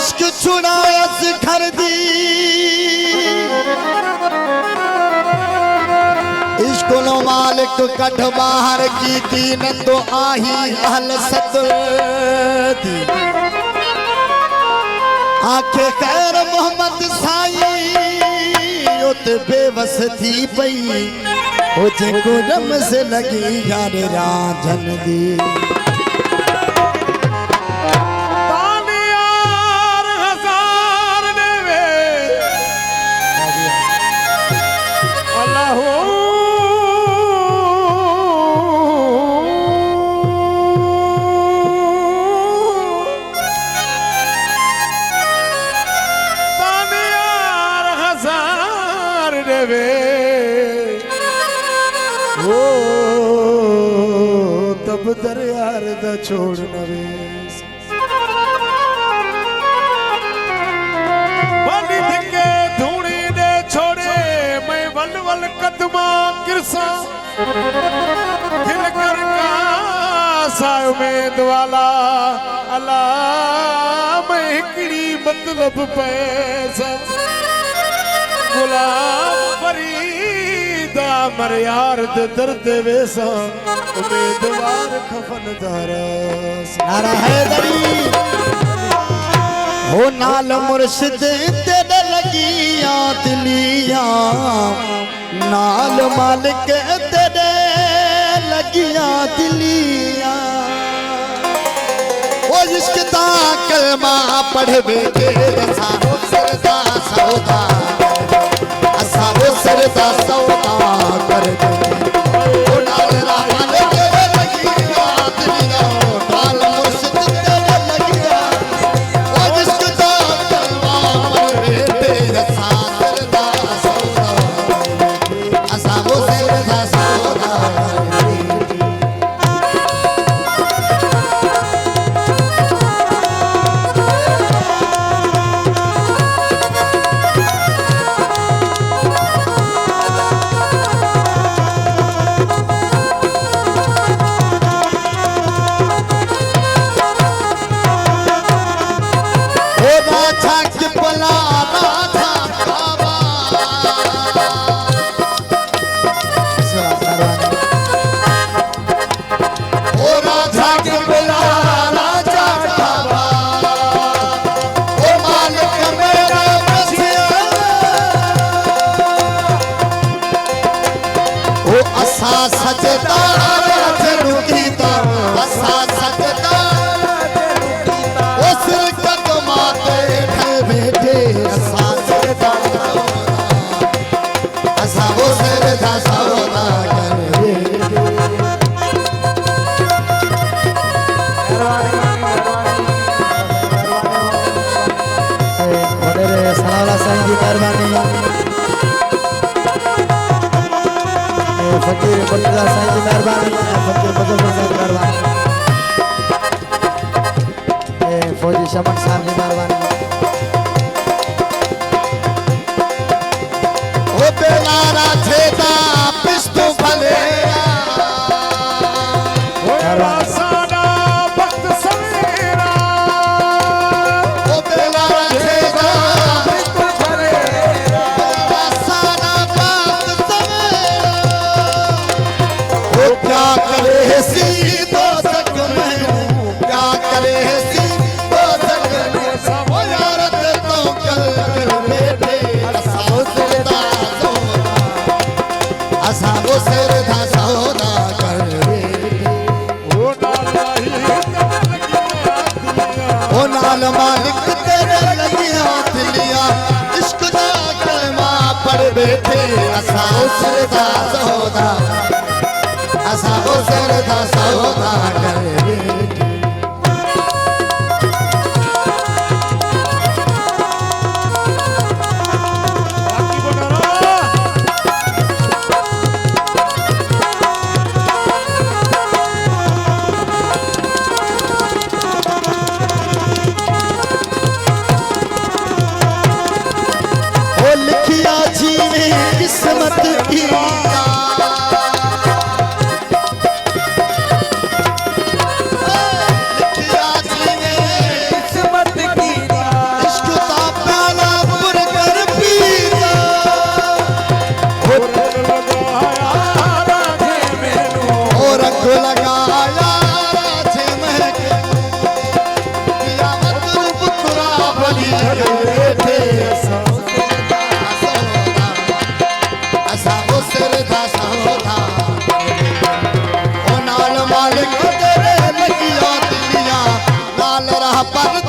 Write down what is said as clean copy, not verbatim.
इश्क छुड़ायस घर दी इश्क नो मालिक कठ बाहर की दीन तो आही अहल सदर दी आखे खैर मोहम्मद साई उत बेबस थी पई ओ जेको रम से लगी यार रांझन दी तब दरियार दा छोड़ नवे बनी धिके धूनी ने छोड़े मैं वल वल कदमा किरसा दिल कर का सा उम्मीदवाला अल्लाह मैं हिकड़ी मतलब पैसा गुलाम फरीदा मर यार दे दर्द वेसा उम्मीदवार खफन दारस नारा हैदरी हो नाल मुर्शिद तेरे लगिया दिलिया नाल मालिक तेरे लगिया दिलिया ओ इश्क दा कलमा पढ़ बेटे सारो सरदा सौदा सारो सरदा सौदा कर दे ओ नाल मालिक तेरे लगिया दिलिया नाल मुर्शिद तेरे लगिया ओ इश्क दा कलमा पढ़ बेटे सरदा सौदा सारो सरदा सौदा फकीर बल्ला साईं की मेहरबानी फकीर बदल साहब की मेहरबानी फौजी शमन साहब की मेहरबानी ओ बेलारा छेदा पिस्तु भले ओ रासाना वक्त सवेरा ओ बेलारा छेदा पिस्तु भले रासाना वक्त सवेरा क्या करे सी तो सक मैं क्या करे सी तो सक मैं सब यारत तो कल कर बेटे असाबो सरदा सौदा कर ओ नाल मालिक तेरे लगिया दिलिया इश्क दा कलमा पढ़ बैठे असाबो सरदा सौदा साबो सरदा सौदा कर बेटे ओ लिखिया जी किस्मत की बन